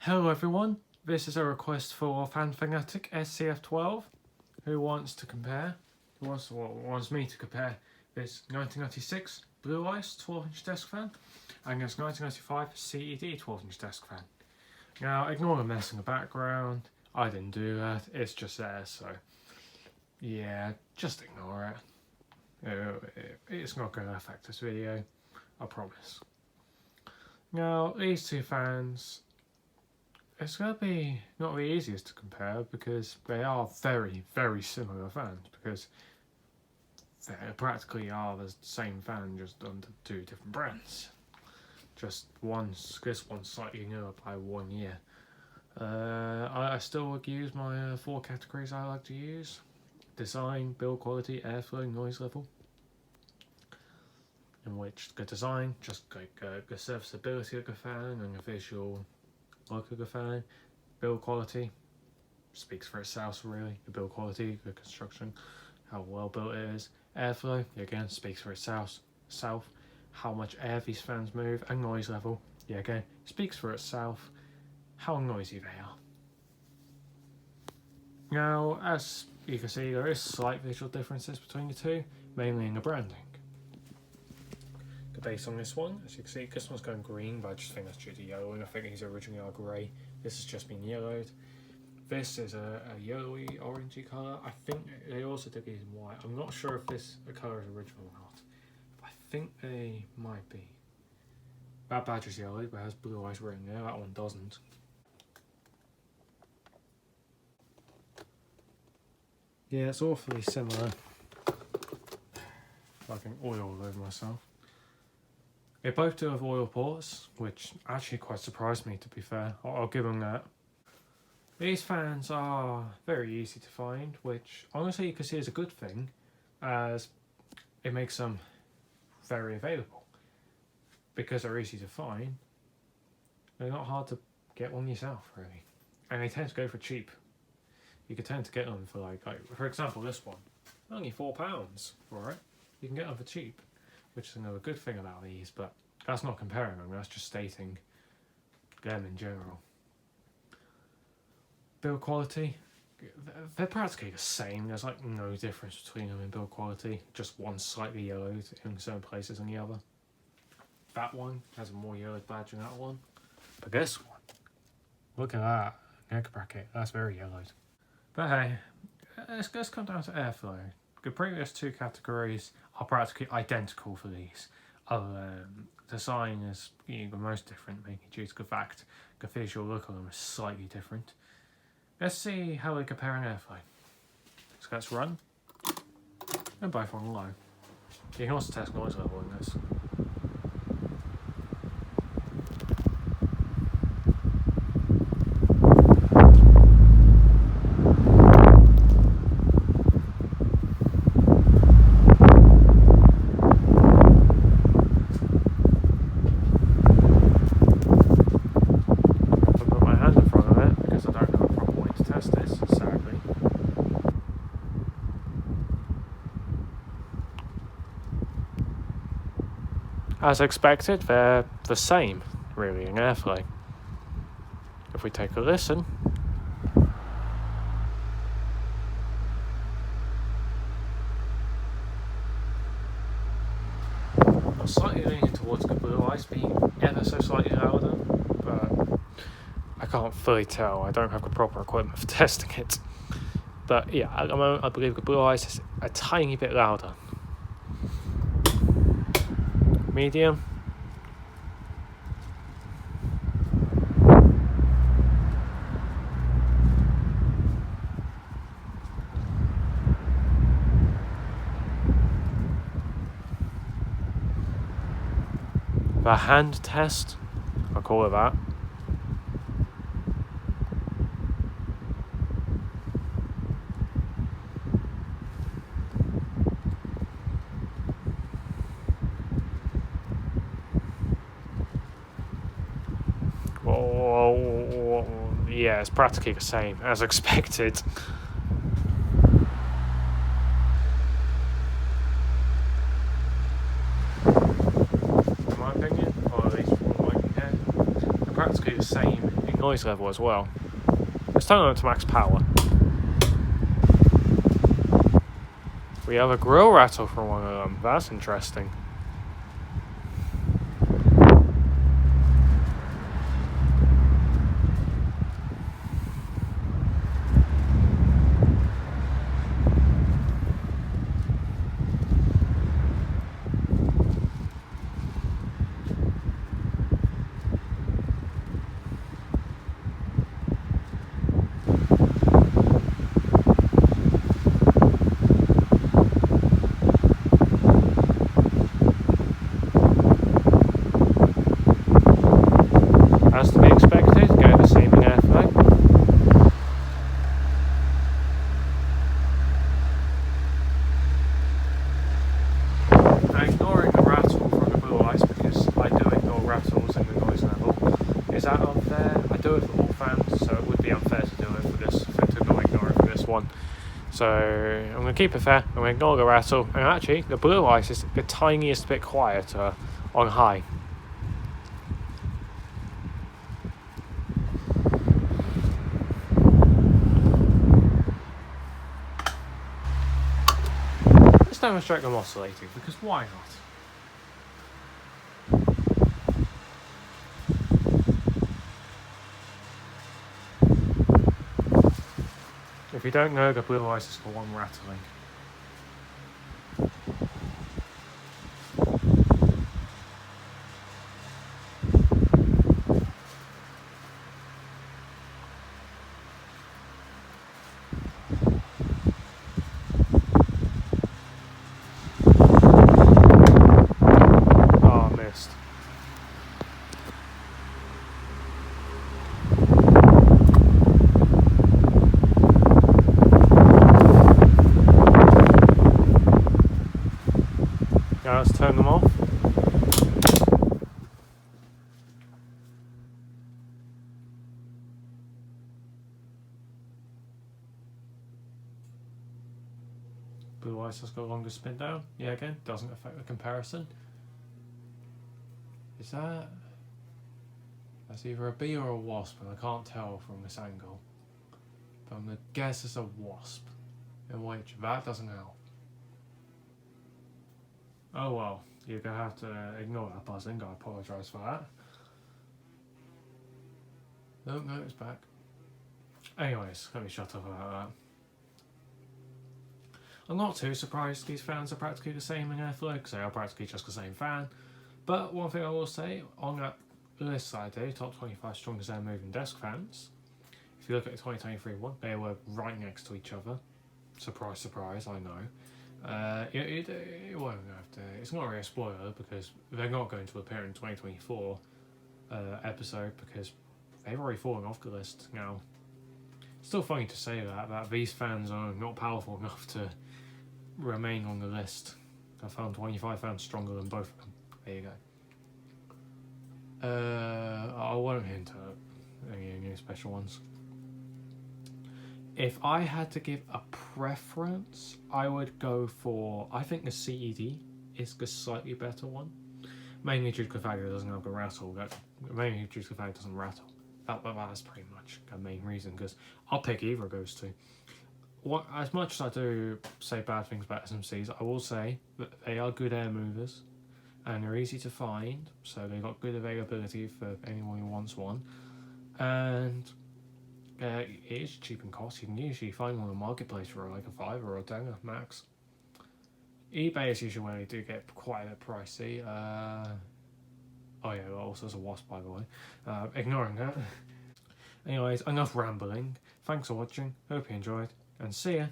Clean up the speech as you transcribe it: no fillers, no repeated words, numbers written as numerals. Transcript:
Hello everyone, this is a request for Fan Fanatic SCF12 who wants me to compare this 1996 Blue Ice 12-inch desk fan and this 1995 CED 12-inch desk fan. Now ignore the mess in the background, I didn't do that, it's just there, so yeah, just ignore it. It's not going to affect this video, I promise. Now these two fans, it's going to be not the easiest to compare because they are very, very similar fans because they practically are the same fan just under two different brands. Just this one's slightly newer by 1 year. I still would use my 4 categories I like to use: design, build quality, airflow, noise level. In which the design, just like the serviceability of the fan and the visual look of the fan. Build quality speaks for itself really. The build quality, the construction, how well built it is. Airflow, again, speaks for itself. How much air these fans move. And noise level, again, speaks for itself. How noisy they are. Now, as you can see, there is slight visual differences between the two, mainly in the branding. The base on this one, as you can see, this one's going green, but I just think that's due to yellowing. I think these originally are grey. This has just been yellowed. This is a yellowy, orangey colour. I think they also did these in white. I'm not sure if this colour is original or not. I think they might be. That badge is yellow, but it has blue eyes written there. That one doesn't. Yeah, it's awfully similar. I can oil all over myself. They both do have oil ports, which actually quite surprised me, to be fair. I'll give them that. These fans are very easy to find, which honestly you can see is a good thing, as it makes them very available. Because they're easy to find, they're not hard to get one yourself, really. And they tend to go for cheap. You could tend to get them for like for example, this one, only £4 for it. You can get them for cheap. Which is another good thing about these, but that's not comparing them, that's just stating them in general. Build quality, they're practically the same. There's like no difference between them in build quality, just one slightly yellowed in certain places than the other. That one has a more yellowed badge than that one, but this one, look at that neck bracket, that's very yellowed. But hey, let's come down to airflow. The previous two categories are practically identical for these. Design is the most different, mainly due to the fact the visual look of them is slightly different. Let's see how they compare in airflow. So let's run. They're both on low. You can also test noise level in this. As expected, they're the same, really, in airflow. If we take a listen, I'm slightly leaning towards the blue ice being ever so slightly louder, but I can't fully tell. I don't have the proper equipment for testing it. But yeah, at the moment, I believe the blue ice is a tiny bit louder. Medium. The hand test, I'll call it that. Yeah, it's practically the same, as expected. In my opinion, or at least from what I can hear, they're practically the same in noise level as well. Let's turn it on to max power. We have a grill rattle from one of them. That's interesting. As to be expected, go the same in airflow. Now ignoring the rattle from the blue ice, because I do ignore rattles in the noise level. Is that unfair? I do it for all fans, so it would be unfair to do it for this, to not ignore it for this one. So I'm going to keep it fair, I'm going to ignore the rattle, and actually the blue ice is the tiniest bit quieter on high. Let's demonstrate them oscillating, because why not? If you don't know, the blue ice is for one rattling. Oh, I missed. Now let's turn them off. Blue ice has got a longer spin down. Yeah, again, doesn't affect the comparison. Is that... That's either a bee or a wasp, and I can't tell from this angle. But I'm going to guess it's a wasp. In which, that doesn't help. Oh well, you're going to have to ignore that buzzing, I apologise for that. No, it's back. Anyways, let me shut up about that. I'm not too surprised these fans are practically the same in airflow, because they are practically just the same fan. But one thing I will say, on that list I do, top 25 strongest air moving desk fans, if you look at the 2023 one, they were right next to each other. Surprise, surprise, I know. It won't have to, it's not really a spoiler, because they're not going to appear in 2024 episode, because they've already fallen off the list now. It's still funny to say that these fans are not powerful enough to remain on the list. I found 25 fans stronger than both of them. There you go. I won't hint at any new special ones. If I had to give a preference, I would go for, I think the CED is the slightly better one. Mainly due to the fact that it doesn't have a rattle. Mainly due to the fact it doesn't rattle. That's pretty much the main reason, because I'll pick either of those two. As much as I do say bad things about SMCs, I will say that they are good air movers and they're easy to find, so they've got good availability for anyone who wants one, and it is cheap in cost. You can usually find one on the marketplace for like a $5 or a $10 max. eBay is usually where they do get quite a bit pricey. Oh yeah, also there's a wasp, by the way. Ignoring that. Anyways, enough rambling. Thanks for watching. Hope you enjoyed, and see ya.